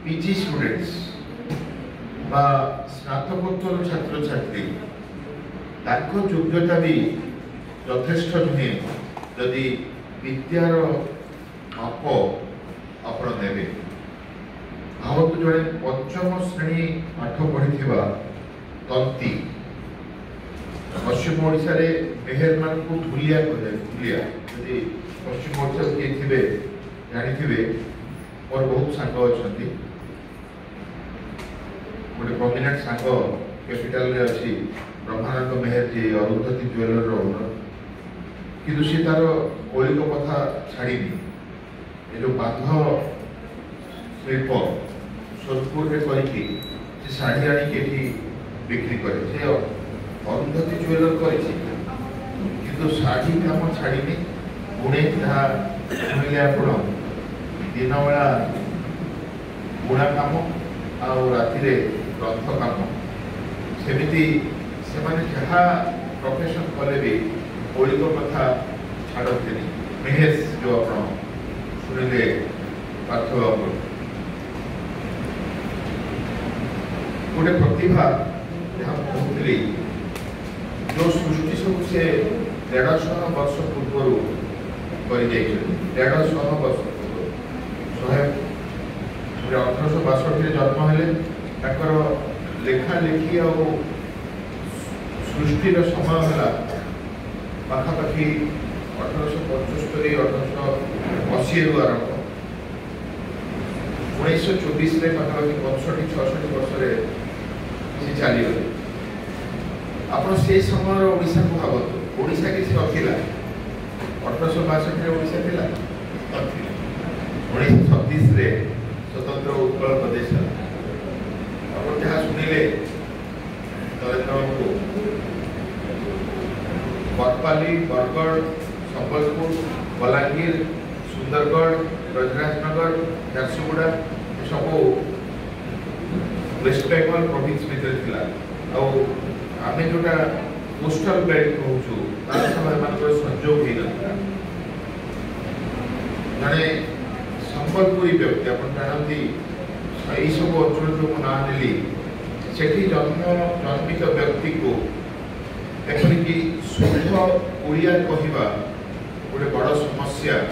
PG students बा स्नातकोत्तर छात्र छात्री ताको योग्यता भी यथेष्ट नुहे जदि विद्यार माप आपण नेबे भावतु जड़े पंचम श्रेणी पाठ पढ़ी तंती पश्चिम ओडिशा रे मेहर मान को भूलिया भूलिया यदि पश्चिम ओडिशा किए थे जानी मोर बहुत सांग अच्छा गोटे प्रोमिनेंट सांग कैपिटल रे अच्छी ब्रह्मानंद मेहर जी अरुंधति ज्वेलर ओनर किंतु सी तार मौलिक कथा छाड़ी ये जो बाध शिल्प सोदपुर में करके शाढ़ी आनिक बिक्री करे से अरुंधति ज्वेलर कर शाढ़ी काम छाड़ी बुणे जहाँ शुणिले आप दिन बेला बुणा काम आति ग्रंथ काम सेमती से जहाँ प्रोफेशन कले भी मौलिक कथा छाड़ते महेश जो आप शुणिले पार्थ गोटे प्रतिभा जहाँ कहते जो सृष्टि सब से 150 वर्ष पूर्व कर 150 वर्ष पूर्व 1862 जन्म हेले लेखा लेखी आ सृष्टिर समय है पाखापाखि 1875 1880 रु आरंभ 1924 पाखापाखि 65-66 वर्ष चली आप से समय ओडिशा को भावतु ओडिशा किसी नथिला 1862 ओडिशा थिला 1936 रे स्वतंत्र उत्कल प्रदेश आप जहाँ शुणिले नरेंद्र बाबू बरपाली बरगढ़ संबलपुर बलांगीर सुंदरगढ़ ब्रजराजनगर झारसुगुड़ा सब वेस्ट बेंगल प्रोविंस भितर आम जोटा कोस्टल बेल्ट कहूँ संजोग होता जड़े संबलपुरी व्यक्ति आप जानती यही सब अंचल जो ना नेली से जन्मित व्यक्ति को एपरिकी शुद्ध ओडिया कहवा गोटे बड़ समस्या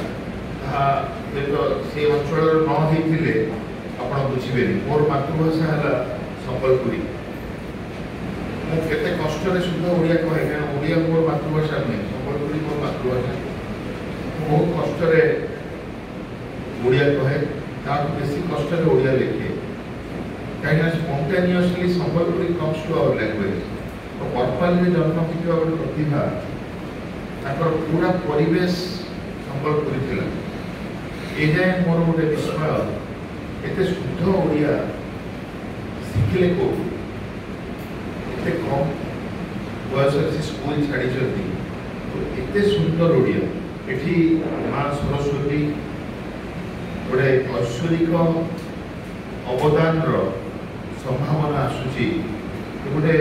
से अंचल न होते आप बुझे मोर मातृभाषा है संबलपुरी मुझे कष्ट शुद्ध ओडिया कहे क्या ओडिया मोर मातृभाषा नुहे संबलपुरी मोर मातृभाषा बहुत कष्ट ओडिया कहे बेसी कष्ट ओडिया लिखे कहीं spontaneously Sambalpuri comes to our language तो बरपाली जन्म होता गोटे प्रतिभा पूरा परिवेश संबलपुरी थिला ए जाए मोर गोटे विस्मय एते शुद्ध ओडिया शिखिले को एते कम बयस से स्कूल छाड़ी तो एते सुंदर ओडिया एठी माँ सरस्वती गोटे ऐश्वरिक अवदान संभावना आसूची गोटे